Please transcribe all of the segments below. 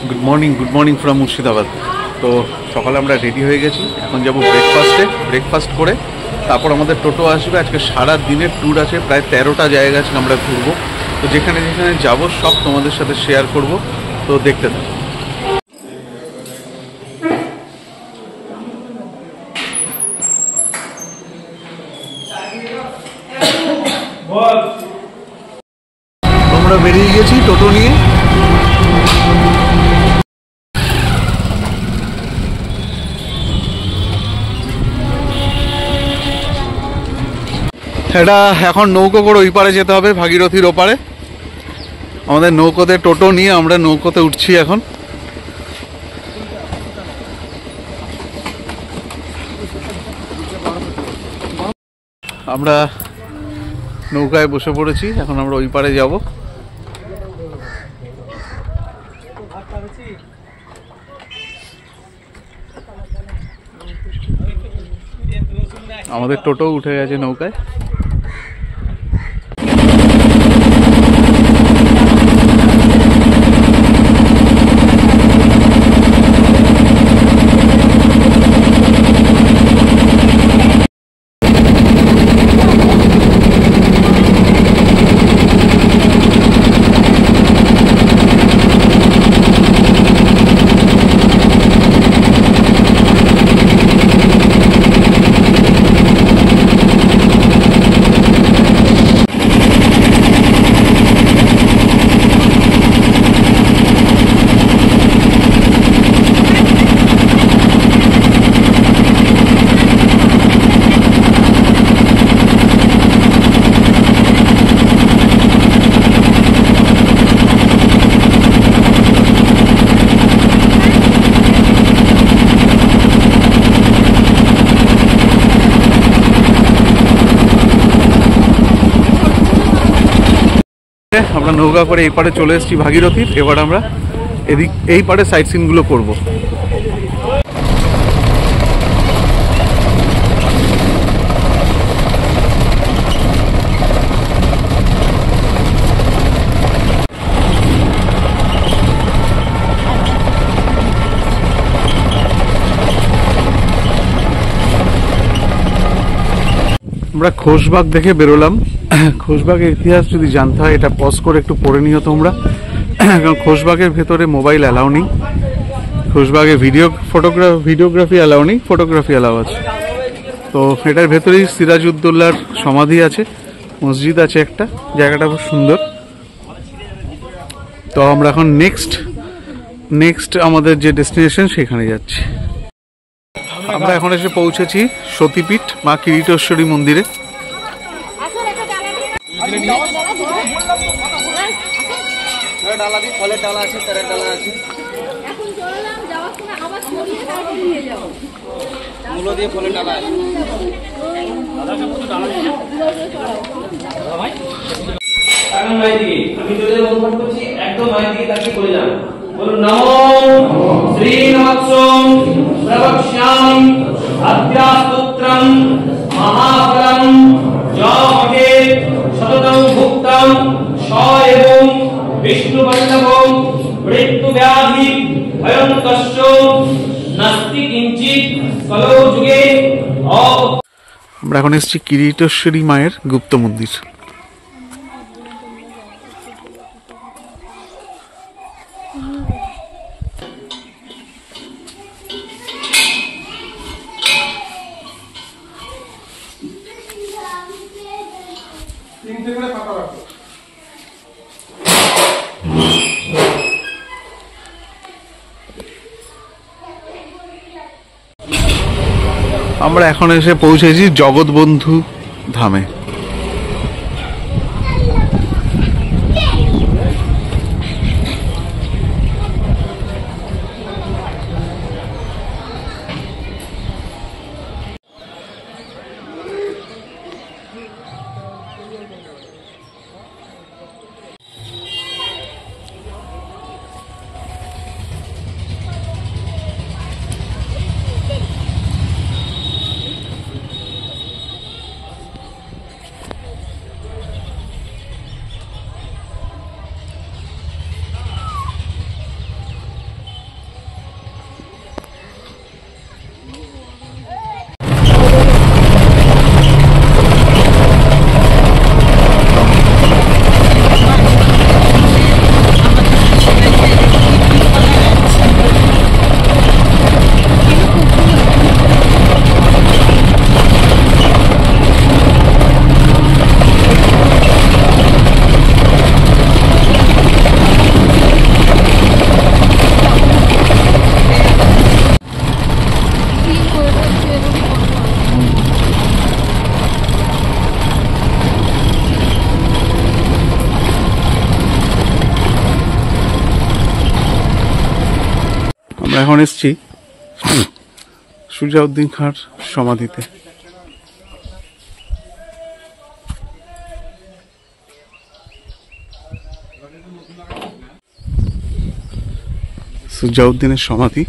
Good morning from Murshidabad. তো সকালে আমরা রেডি হয়ে গেছি, এখন যাব ব্রেকফাস্ট করে তারপর আমাদের টোটো আসবে। আজকে সারা দিনের ট্যুর আছে, প্রায় 13টা জায়গা আছে আমরা ঘুরবো। তো যেখানে যেখানে যাব সব তোমাদের সাথে শেয়ার করব, তো দেখতে থাকো। আমরা বেরিয়ে গেছি টোটো নিয়ে। এটা এখন নৌকো করে ওই পারে যেতে হবে, ভাগীরথীর ওপারে। আমাদের নৌকোতে টোটো নিয়ে আমরা নৌকোতে উঠছি এখন। আমরা নৌকায় বসে পড়েছি, এখন আমরা ওই পারে যাব। আমাদের টোটো উঠে গেছে নৌকায়। আমরা নৌকা করে এই পারে চলে এসেছি ভাগীরথীর। এবার আমরা এই পারে সাইট সিনগুলো করবো। আমরা খোশবাগ দেখে বেরোলাম। খোশবাগের ইতিহাস যদি জানতে হয় এটা পজ করে একটু পড়ে নিও তোমরা, কারণ খোশবাগের ভেতরে মোবাইল অ্যালাউ নেই। খোশবাগে ভিডিওগ্রাফি অ্যালাউ নেই, ফটোগ্রাফি অ্যালাউ আছে। তো এটার ভেতরেই সিরাজউদ্দৌলার সমাধি আছে, মসজিদ আছে একটা, জায়গাটা খুব সুন্দর। তো আমরা এখন নেক্সট আমাদের যে ডেস্টিনেশন সেখানে যাচ্ছি। আমরা এখন এসে পৌঁছেছি সতীপীঠ মা কিরিটেশ্বরী মন্দিরে। বলুন নমো শ্রী নমঃ প্রবক্ষ্যামি অধ্যাস্তোত্রম মহাফলম জমকে সততং ভুক্তং স এবং বিষ্ণুবল্লভং মৃত্যু ব্যাধি ভয়ং কষ্ট নাস্তি কিঞ্চিৎ কলো যুগে। আমরা এখন এসেছি কিরিটেশ্বরী মায়ের গুপ্ত মন্দির। আমরা এখন এসে পৌঁছেছি জগৎবন্ধু ধামে। আমরা এখন এসছি সুজাউদ্দিন খাঁর সমাধিতে। সুজাউদ্দিনের সমাধি।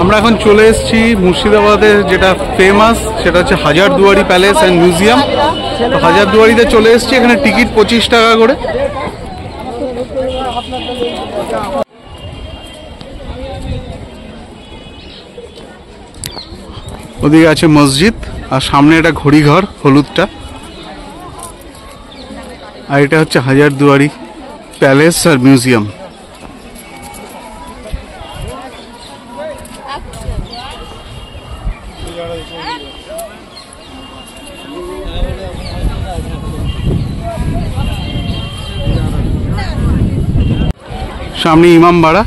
আমরা এখন চলে এসেছি মুর্শিদাবাদের যেটা ফেমাস, সেটা হচ্ছে হাজারদুয়ারি প্যালেস অ্যান্ড মিউজিয়াম। তো হাজারদুয়ারিতে চলে এসেছি, এখানে টিকিট 25 টাকা করে। ওদিকে আছে মসজিদ, আর সামনে একটা ঘড়িঘর হলুদটা, আর এটা হচ্ছে হাজারদুয়ারি প্যালেস আর মিউজিয়াম। সামনে ইমামবাড়া।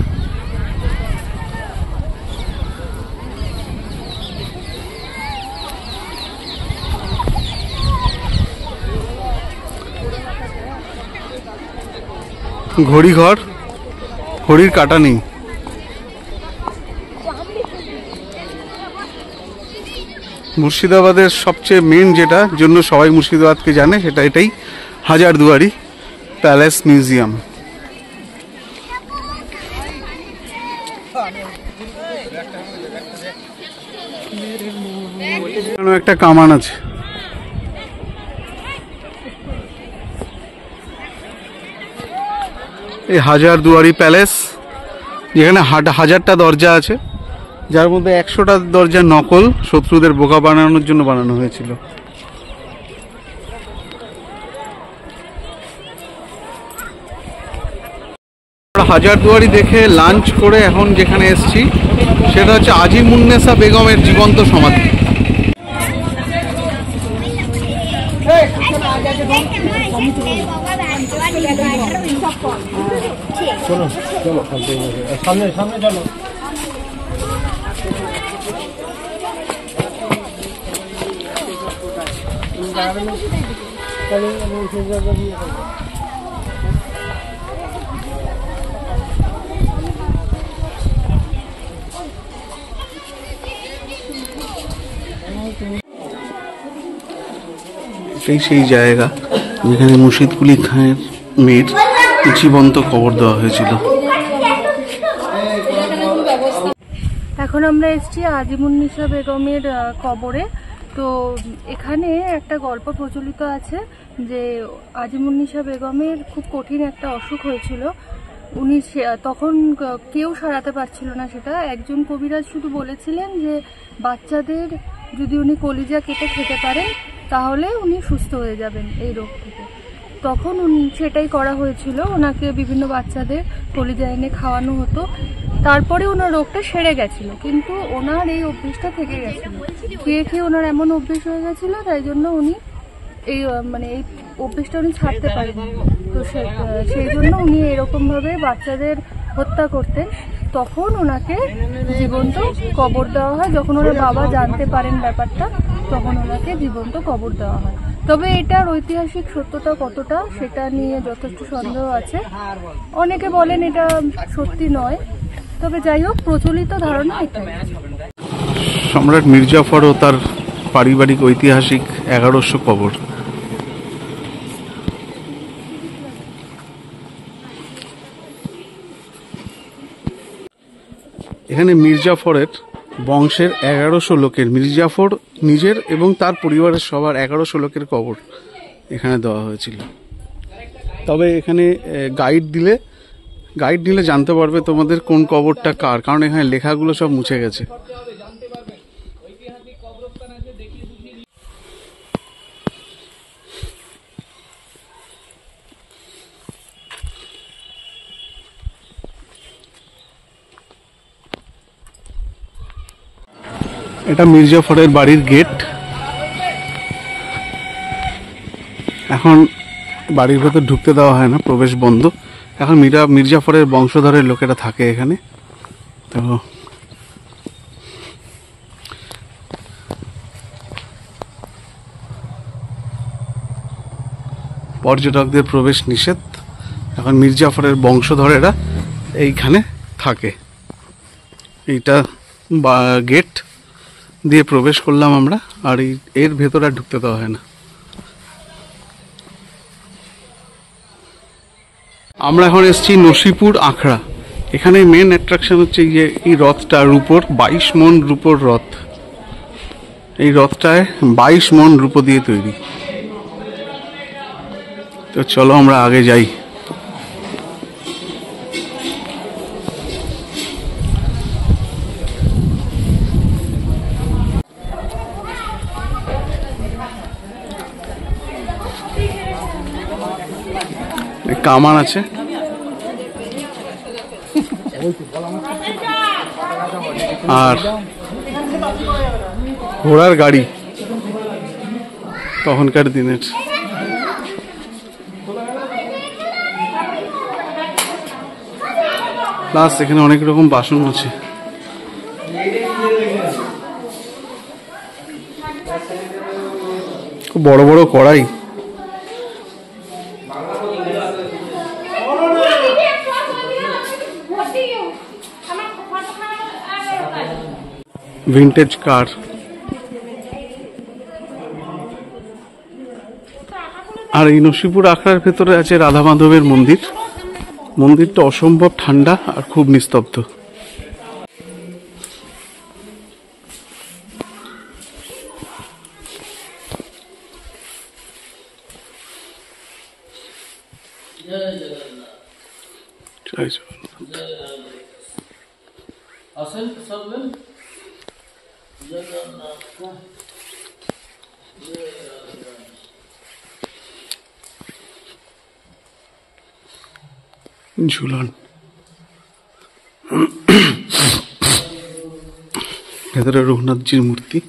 ঘড়িঘর, ঘড়ির কাঁটা নেই। মুর্শিদাবাদের সবচেয়ে মেন যেটা জন্য সবাই মুর্শিদাবাদকে জানে, সেটা এটাই হাজারদুয়ারি প্যালেস মিউজিয়াম। একটা কামান আছে। এই হাজারদুয়ারি প্যালেস, যেখানে 1000টা দরজা আছে, যার মধ্যে 100টা দরজা নকল, শত্রুদের বোকা বানানোর জন্য বানানো হয়েছিল। হাজারদুয়ারি দেখে লাঞ্চ করে এখন যেখানে এসছি সেটা হচ্ছে আজিমুন্নেসা বেগমের জীবন্ত সমাধি। সামনে সামনে চলো। এটাই সেই জায়গা যেখানে মুর্শিদ কুলি খাঁয়ের মেয়ের জীবন্ত কবর দেওয়া হয়েছিল। এখন আমরা এসেছি আজিমুন্নেসা বেগমের কবরে। তো এখানে একটা গল্প প্রচলিত আছে যে আজিমুন্নেসা বেগমের খুব কঠিন একটা অসুখ হয়েছিল। উনি তখন কেউ সারাতে পারছিল না সেটা। একজন কবিরাজ শুধু বলেছিলেন যে বাচ্চাদের যদি উনি কলিজা কেটে খেতে পারেন তাহলে উনি সুস্থ হয়ে যাবেন এই রোগ থেকে। তখন সেটাই করা হয়েছিল, ওনাকে বিভিন্ন বাচ্চাদের কলিজা এনে খাওয়ানো হতো। তারপরে ওনার রোগটা সেরে গেছিল, কিন্তু ওনার এই অভ্যেসটা থেকে গেছিল। খেয়ে খেয়ে ওনার এমন অভ্যেস হয়ে গেছিল, তাই জন্য উনি এই অভ্যেসটা উনি ছাড়তে পারেননি। তো সেই জন্য উনি এরকমভাবে বাচ্চাদের হত্যা করতেন। তখন ওনাকে জীবন্ত কবর দেওয়া হয়। যখন ওনার বাবা জানতে পারেন ব্যাপারটা, তখন ওনাকে জীবন্ত কবর দেওয়া হয়। তবে এটার ঐতিহাসিক সত্যতা কতটা সেটা নিয়ে যথেষ্ট সন্দেহ আছে। অনেকে বলেন এটা সত্যি নয়, তবে যাই হোক প্রচলিত ধারণা এটাই। সম্রাট মির্জাফর ও তার পারিবারিক ঐতিহাসিক 1100 কবর। এখানে মির্জাফরের বংশের 1100 লোকের, মির্জাফর নিজের এবং তার পরিবারের সবার 1100 লোকের কবর এখানে দেওয়া হয়েছিল। তবে এখানে গাইড নিলে জানতে পারবে তোমাদের কোন কবরটা কার, কারণ এখানে লেখাগুলো সব মুছে গেছে। এটা মির্জাফরের বাড়ির গেট। এখন বাড়ির ভেতর ঢুকতে দেওয়া হয় না, প্রবেশ বন্ধ। এখন মির্জাফরের বংশধরের লোকেরা থাকে এখানে। তো পর্যটকদের প্রবেশ নিষেধ। এখন মির্জাফরের বংশধরেরা এইখানে থাকে। এইটা গেট দিয়ে প্রবেশ করলাম আমরা, আর এর ভেতরে আর ঢুকতে দেওয়া হয় না। আমরা এখন এসেছি নসিপুর আখড়া। এখানে মেন অ্যাট্রাকশন হচ্ছে এই রথটা, রূপোর 22 মণ রূপোর রথ। এই রথটায় 22 মণ রূপো দিয়ে তৈরি। তো চলো আমরা আগে যাই। কামান আছে, আর ঘোড়ার গাড়ি তখনকার দিনের। প্লাস এখানে অনেক রকম বাসন আছে। খুব বড় বড় কড়াই। ভিন্টেজ কার। আর এই নসিপুর আখড়ার ভেতরে আছে রাধা মাধবের মন্দির। মন্দিরটা অসম্ভব ঠান্ডা আর খুব নিস্তব্ধ। জয় জগন্নাথ। আসেন সবজন। জগন্নাথ ঝুলন। ভেতরে রঘুনাথজির মূর্তি।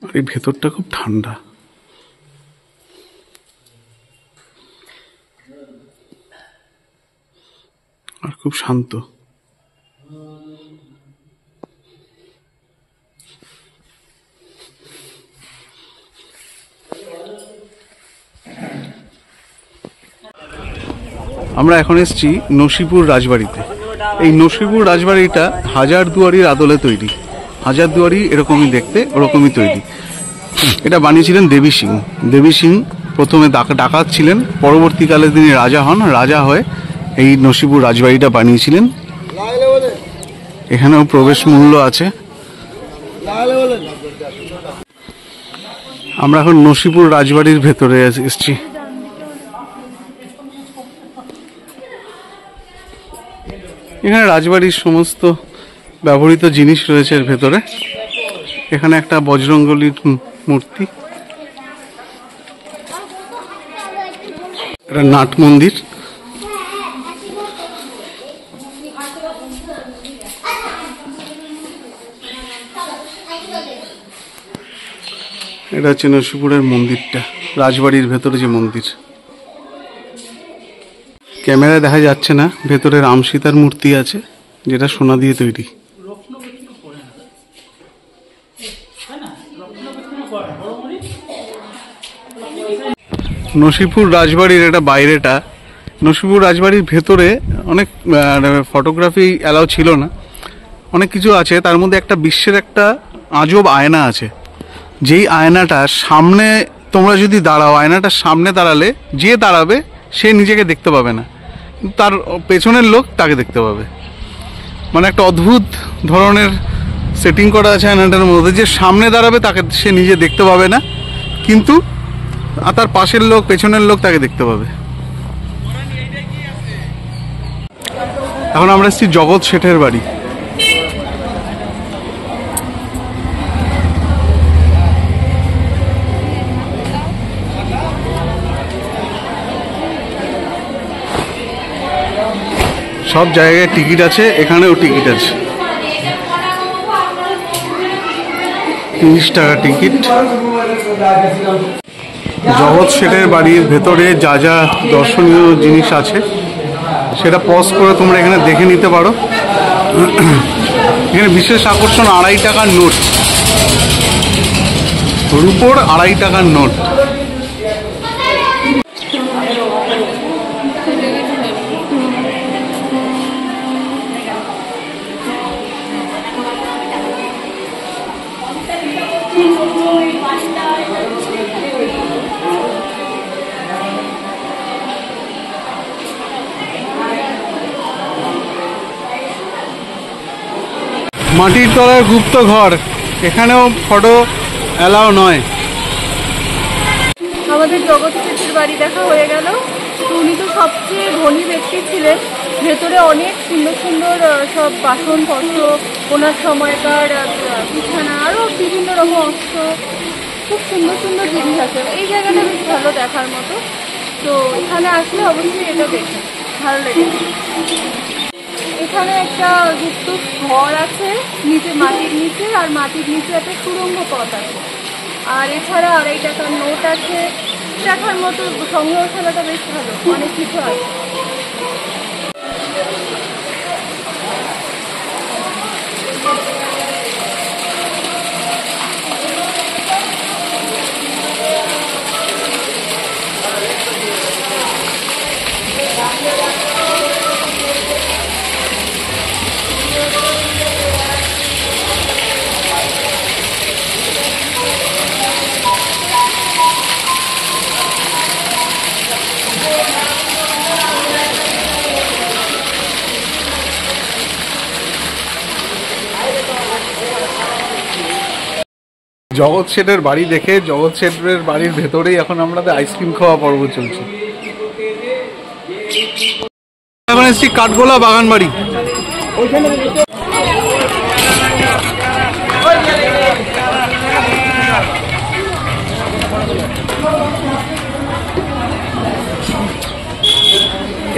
আর এই ভেতরটা খুব ঠান্ডা। আর খুব শান্ত। আমরা এখন এসেছি নসিপুর রাজবাড়িতে। এই নসিপুর রাজবাড়িটা হাজারদুয়ারির আদলে তৈরি। হাজারদুয়ারি এরকমই দেখতে, ওরকমই তৈরি। এটা বানিয়েছিলেন দেবী সিং। দেবী সিং প্রথমে ডাকাত ছিলেন, পরবর্তীকালে তিনি রাজা হন। রাজা হয়ে এই নসিপুর রাজবাড়িটা বানিয়েছিলেন। এখানেও প্রবেশ মূল্য আছে। আমরা এখন নসিপুর রাজবাড়ির ভেতরে এসেছি। এখানে রাজবাড়ির সমস্ত ব্যবহৃত জিনিস রয়েছে এর ভেতরে। এখানে একটা বজরঙ্গলির মূর্তি। এটা নাট মন্দির। এটা হচ্ছে নসিপুরের মন্দিরটা, রাজবাড়ির ভেতরে যে মন্দির। ক্যামেরায় দেখা যাচ্ছে না, ভেতরে রাম সীতার মূর্তি আছে, যেটা সোনা দিয়ে তৈরি। নসিপুর রাজবাড়ির এটা বাইরেটা। নসিপুর রাজবাড়ির ভেতরে অনেক ফটোগ্রাফি অ্যালাউ ছিল না, অনেক কিছু আছে। তার মধ্যে একটা বিশ্বের একটা আজব আয়না আছে। যেই আয়নাটার সামনে তোমরা যদি দাঁড়াও, আয়নাটার সামনে দাঁড়ালে যে দাঁড়াবে সে নিজেকে দেখতে পাবে না, তার পেছনের লোক তাকে দেখতে পাবে। মানে একটা অদ্ভুত ধরনের সেটিং করা আছে আয়নাটার মধ্যে। যে সামনে দাঁড়াবে তাকে সে নিজে দেখতে পাবে না, কিন্তু আর তার পাশের লোক পেছনের লোক তাকে দেখতে পাবে। এখন আমরা এসেছি জগৎ শেঠের বাড়ি। সব জায়গায় টিকিট আছে, এখানেও টিকিট আছে, 30 টাকা টিকিট। জগৎ শেঠের বাড়ির ভেতরে যা যা দর্শনীয় জিনিস আছে সেটা পজ করে তোমরা এখানে দেখে নিতে পারো। এখানে বিশেষ আকর্ষণ 2.5 টাকার নোট, রুপোর 2.5 টাকার নোট। মাটির তলার গুপ্ত ঘর, এখানেও ফটো অ্যালাউ নয়। আমাদের জগৎ শেঠের বাড়ি দেখা হয়ে গেল। উনি তো সবচেয়ে ধনী ব্যক্তি ছিলেন। ভেতরে অনেক সুন্দর সুন্দর সব বাসনপত্র, ওনার সময়কার বিছানা, আরও বিভিন্ন রকম অস্ত্র, খুব সুন্দর সুন্দর জিনিস আছে। এই জায়গাটা বেশ ভালো দেখার মতো। তো এখানে আসলে অবশ্যই এটা দেখে ভালো লেগেছে। এখানে একটা গুপ্ত ঘর আছে নিচে, মাটির নিচে, আর মাটির নিচে একটা সুড়ঙ্গ পথ আছে। আর এছাড়া 2.5 টাকার নোট আছে। দেখার মতো সংগ্রহশালাটা বেশ ভালো, অনেক কিছু আছে। জগৎ শেঠের বাড়ি দেখে জগৎ শেঠের বাড়ির ভেতরেই এখন আমাদের আইসক্রিম খাওয়া পর্ব চলছে। এখন এসছি কাঠগোলা বাগান বাড়ি।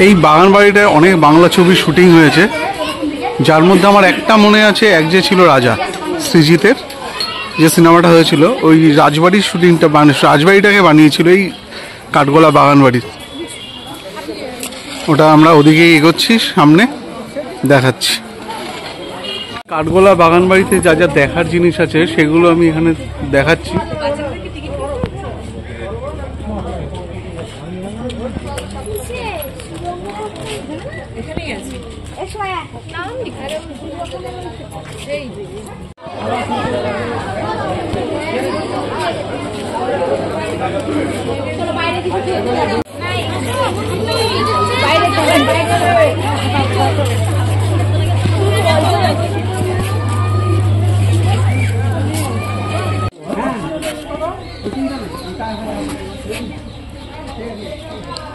এই বাগান বাড়িটায় অনেক বাংলা ছবির শুটিং হয়েছে, যার মধ্যে আমার একটা মনে আছে, এক যে ছিল রাজা, সৃজিতের যে সিনেমাটা হয়েছিল, ওই রাজবাড়ির শুটিংটা রাজবাড়িটাকে বানিয়েছিল এই কাঠগোলা বাগান বাড়ির। ওটা আমরা ওদিকেই এগোচ্ছি, সামনে দেখাচ্ছি। কাঠগোলা বাগান বাড়িতে যা যা দেখার জিনিস আছে সেগুলো আমি এখানে দেখাচ্ছি।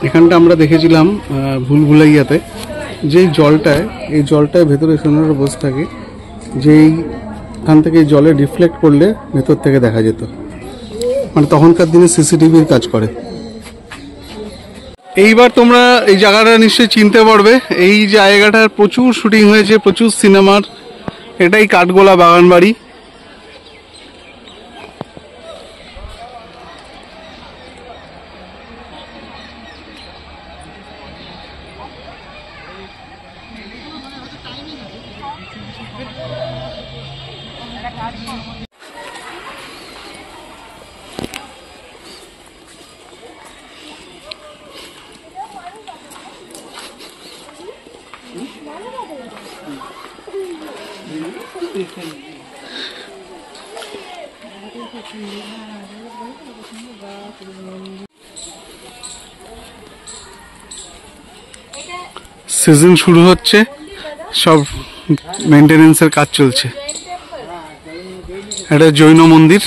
এখানটা আমরা দেখেছিলাম ভুলভুলাইয়াতে, যেই জলটায়, এই জলটায় ভেতরে সোনার বসে থাকে, যেইখান থেকে জলে রিফ্লেক্ট করলে ভেতর থেকে দেখা যেত, মানে তখনকার দিনে সিসিটিভির কাজ করে। এইবার তোমরা এই জায়গাটা নিশ্চয়ই চিনতে পারবে। এই জায়গাটার প্রচুর শুটিং হয়েছে, প্রচুর সিনেমার। এটাই কাঠগোলা বাগান বাড়ি। সিজন শুরু হচ্ছে, সব মেইনটেনেন্সের কাজ চলছে। এটা জৈন মন্দির।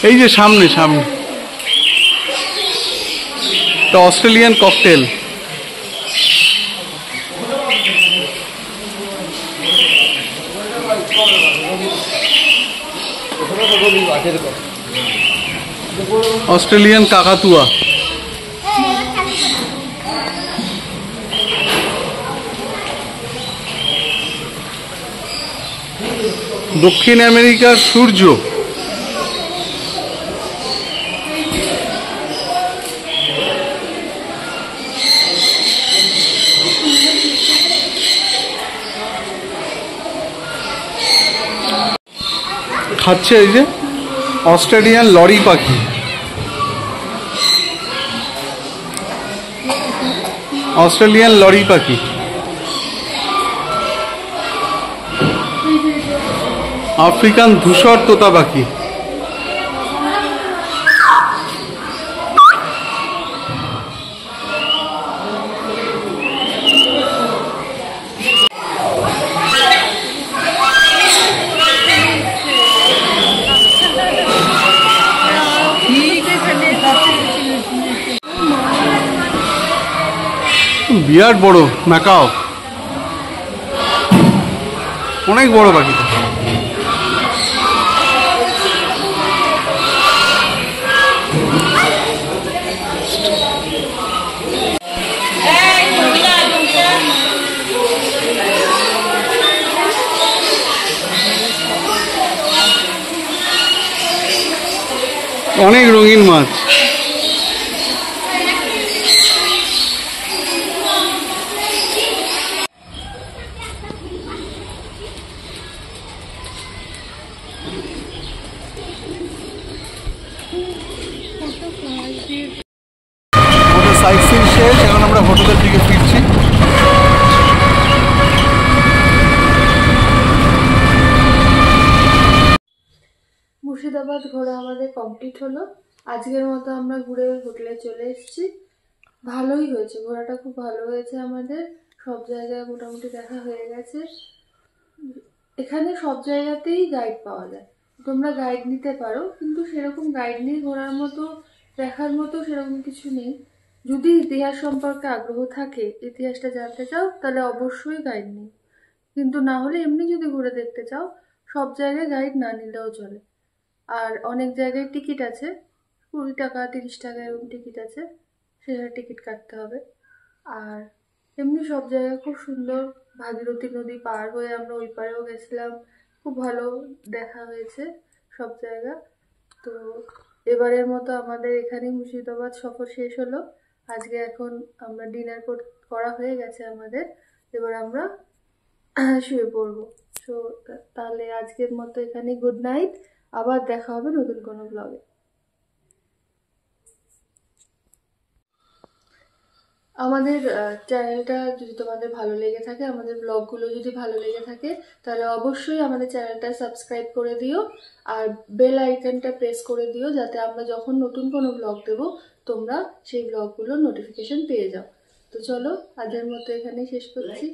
এই যে সামনে সামনে একটা অস্ট্রেলিয়ান ককটেল। অস্ট্রেলিয়ান কাকাতুয়া। দক্ষিণ আমেরিকার সূর্য। খাচ্ছে এই যে অস্ট্রেলিয়ান লরি পাখি। অস্ট্রেলিয়ান লরি পাখি। আফ্রিকান ধূসর তোতা পাখি। বিরাট বড় ম্যাকাও, অনেক বড় পাখিটা। অনেক রঙিন মাছ। আমাদের সাইট সিন শেষ, এখন আমরা হোটেলের দিকে ফিরছি। মুর্শিদাবাদ ঘোরা আমাদের কমপ্লিট হলো। আজকের মতো আমরা ঘুরে হোটেলে চলে এসেছি। ভালোই হয়েছে, ঘোরাটা খুব ভালো হয়েছে আমাদের। সব জায়গায় মোটামুটি দেখা হয়ে গেছে। এখানে সব জায়গাতেই গাইড পাওয়া যায়, তোমরা গাইড নিতে পারো, কিন্তু সেরকম গাইড নিয়ে ঘোরার মতো দেখার মতো সেরকম কিছু নেই। যদি ইতিহাস সম্পর্কে আগ্রহ থাকে, ইতিহাসটা জানতে চাও, তাহলে অবশ্যই গাইড নিই। কিন্তু না হলে এমনি যদি ঘুরে দেখতে চাও, সব জায়গায় গাইড না নিলেও চলে। আর অনেক জায়গায় টিকিট আছে, 20 টাকা 30 টাকা এরকম টিকিট আছে, সেখানে টিকিট কাটতে হবে। আর এমনি সব জায়গায় খুব সুন্দর। ভাগীরথী নদী পার হয়ে আমরা ওই পারেও গেছিলাম, খুব ভালো দেখা হয়েছে সব জায়গা। তো এবারের মতো আমাদের এখানেই মুর্শিদাবাদ সফর শেষ হলো। আজকে এখন আমরা ডিনার করা হয়ে গেছে আমাদের, এবার আমরা শুয়ে পড়বো। তো তাহলে আজকের মতো এখানেই গুড নাইট। আবার দেখা হবে নতুন কোনো ব্লগে। আমাদের চ্যানেলটা যদি তোমাদের ভালো লেগে থাকে, আমাদের ব্লগগুলো যদি ভালো লেগে থাকে, তাহলে অবশ্যই আমাদের চ্যানেলটা সাবস্ক্রাইব করে দিও আর বেল আইকনটা প্রেস করে দিও, যাতে আমরা যখন নতুন কোনো ব্লগ দেবো তোমরা সেই ব্লগগুলোর নোটিফিকেশন পেয়ে যাও। তো চলো আজকের মতো এখানেই শেষ করছি।